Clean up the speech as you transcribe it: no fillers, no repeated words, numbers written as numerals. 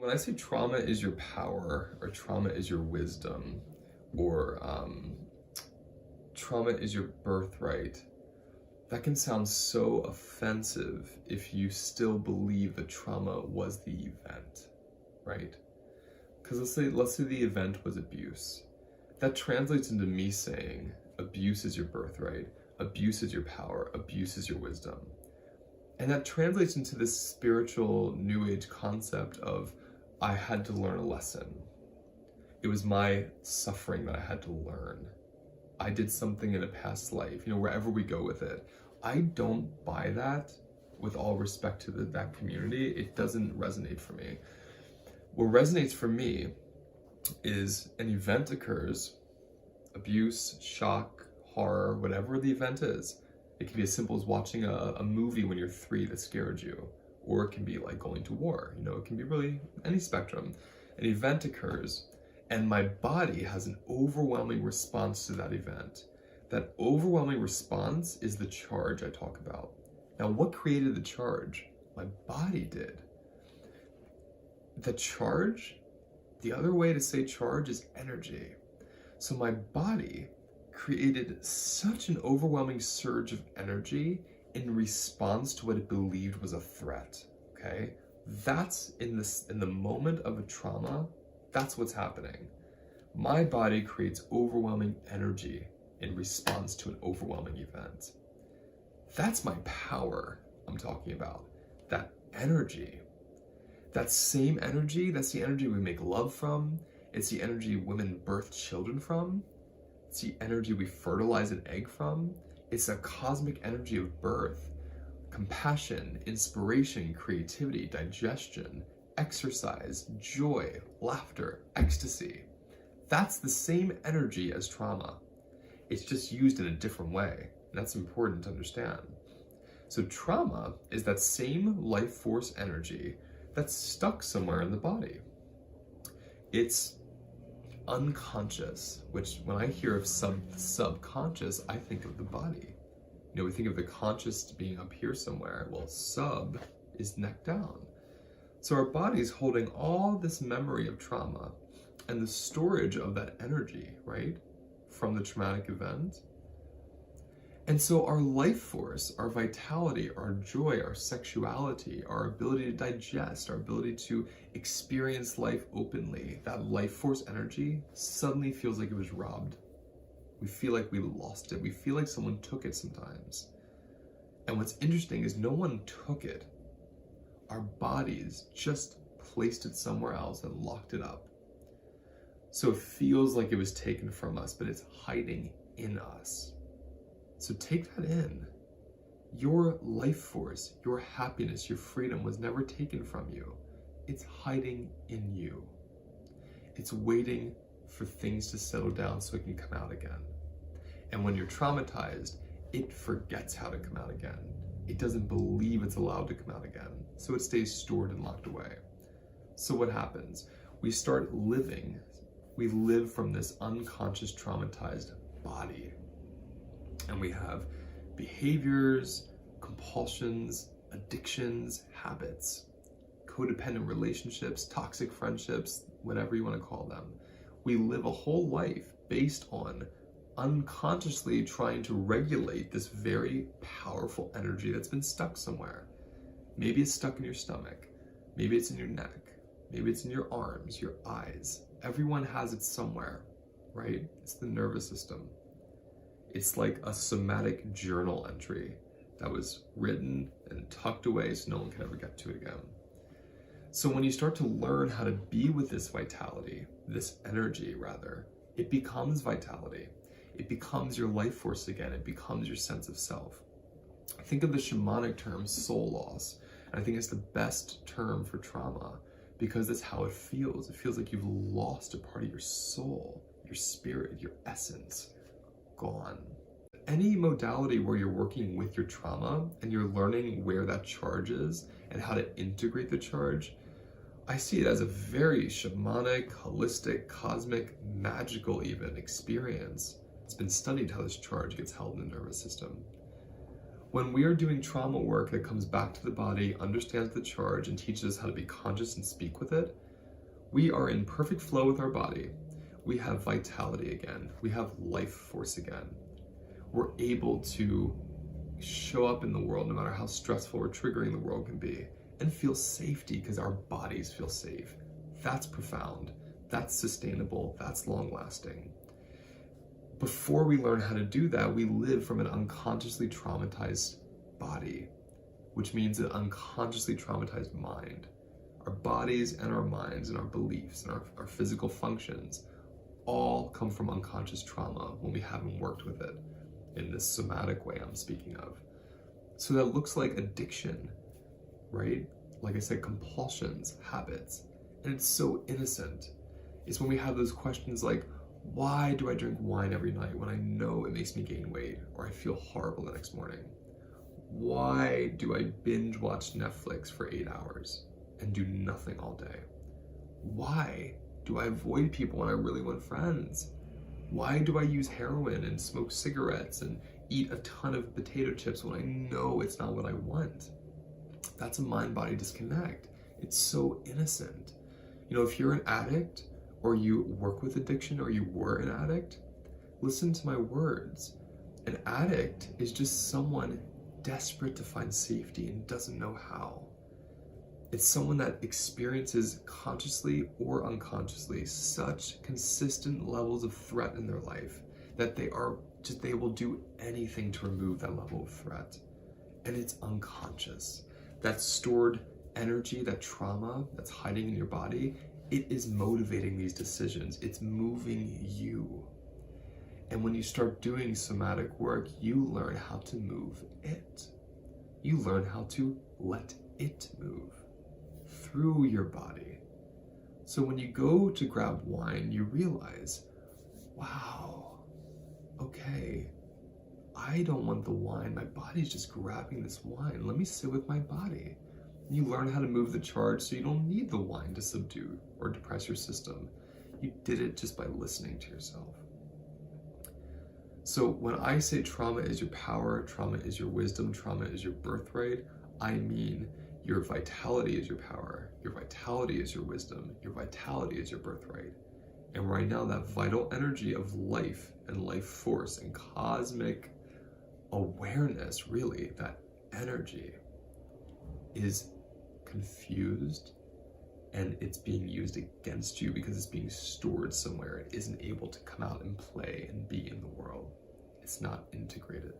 When I say trauma is your power, or trauma is your wisdom, or trauma is your birthright, that can sound so offensive if you still believe that trauma was the event, right? Because let's say the event was abuse. That translates into me saying abuse is your birthright, abuse is your power, abuse is your wisdom. And that translates into this spiritual new age concept of I had to learn a lesson. It was my suffering that I had to learn. I did something in a past life, wherever we go with it. I don't buy that. With all respect to that community, it doesn't resonate for me. What resonates for me is an event occurs, abuse, shock, horror, whatever the event is. It can be as simple as watching a movie when you're 3 that scared you, or it can be like going to war. It can be really any spectrum. An event occurs, and my body has an overwhelming response to that event. That overwhelming response is the charge I talk about. Now, what created the charge? My body did. The charge, the other way to say charge is energy. So my body created such an overwhelming surge of energy in response to what it believed was a threat, okay? That's in the moment of a trauma, that's what's happening. My body creates overwhelming energy in response to an overwhelming event. That's my power I'm talking about, that energy. That same energy, that's the energy we make love from. It's the energy women birth children from. It's the energy we fertilize an egg from. It's a cosmic energy of birth, compassion, inspiration, creativity, digestion, exercise, joy, laughter, ecstasy. That's the same energy as trauma. It's just used in a different way, and that's important to understand. So trauma is that same life force energy that's stuck somewhere in the body. It's unconscious, which when I hear of subconscious, I think of the body. We think of the conscious being up here somewhere. Well, sub is neck down. So our body's holding all this memory of trauma and the storage of that energy, right, from the traumatic event. And so our life force, our vitality, our joy, our sexuality, our ability to digest, our ability to experience life openly, that life force energy suddenly feels like it was robbed. We feel like we lost it. We feel like someone took it sometimes. And what's interesting is no one took it. Our bodies just placed it somewhere else and locked it up. So it feels like it was taken from us, but it's hiding in us. So take that in. Your life force, your happiness, your freedom was never taken from you. It's hiding in you. It's waiting for things to settle down so it can come out again. And when you're traumatized, it forgets how to come out again. It doesn't believe it's allowed to come out again. So it stays stored and locked away. So what happens? We start living. We live from this unconscious traumatized body. And we have behaviors, compulsions, addictions, habits, codependent relationships, toxic friendships, whatever you want to call them. We live a whole life based on unconsciously trying to regulate this very powerful energy that's been stuck somewhere. Maybe it's stuck in your stomach. Maybe it's in your neck. Maybe it's in your arms, your eyes. Everyone has it somewhere, right? It's the nervous system. It's like a somatic journal entry that was written and tucked away so no one can ever get to it again. So when you start to learn how to be with this vitality, this energy rather, it becomes vitality. It becomes your life force again. It becomes your sense of self. Think of the shamanic term soul loss. And I think it's the best term for trauma because that's how it feels. It feels like you've lost a part of your soul, your spirit, your essence. Gone. Any modality where you're working with your trauma and you're learning where that charge is and how to integrate the charge, I see it as a very shamanic, holistic, cosmic, magical even experience. It's been studied how this charge gets held in the nervous system. When we are doing trauma work that comes back to the body, understands the charge, and teaches us how to be conscious and speak with it, we are in perfect flow with our body. We have vitality again. We have life force again. We're able to show up in the world no matter how stressful or triggering the world can be, and feel safety because our bodies feel safe. That's profound. That's sustainable. That's long-lasting. Before we learn how to do that, we live from an unconsciously traumatized body, which means an unconsciously traumatized mind. Our bodies and our minds and our beliefs and our physical functions all come from unconscious trauma when we haven't worked with it in this somatic way I'm speaking of. So that looks like addiction, right? Like I said, compulsions, habits, and it's so innocent. It's when we have those questions like, why do I drink wine every night when I know it makes me gain weight or I feel horrible the next morning? Why do I binge watch Netflix for 8 hours and do nothing all day? Why do I avoid people when I really want friends? Why do I use heroin and smoke cigarettes and eat a ton of potato chips when I know it's not what I want? That's a mind-body disconnect. It's so innocent. You know, if you're an addict or you work with addiction or you were an addict, listen to my words. An addict is just someone desperate to find safety and doesn't know how. It's someone that experiences consciously or unconsciously such consistent levels of threat in their life that they will do anything to remove that level of threat. And it's unconscious. That stored energy, that trauma that's hiding in your body, it is motivating these decisions. It's moving you. And when you start doing somatic work, you learn how to move it. You learn how to let it move through your body. So when you go to grab wine, you realize, wow, okay, I don't want the wine. My body's just grabbing this wine. Let me sit with my body. You learn how to move the charge so you don't need the wine to subdue or depress your system. You did it just by listening to yourself. So when I say trauma is your power, trauma is your wisdom, trauma is your birthright, I mean your vitality is your power, your vitality is your wisdom, your vitality is your birthright. And right now that vital energy of life and life force and cosmic awareness, really, that energy is confused and it's being used against you because it's being stored somewhere. It isn't able to come out and play and be in the world. It's not integrated.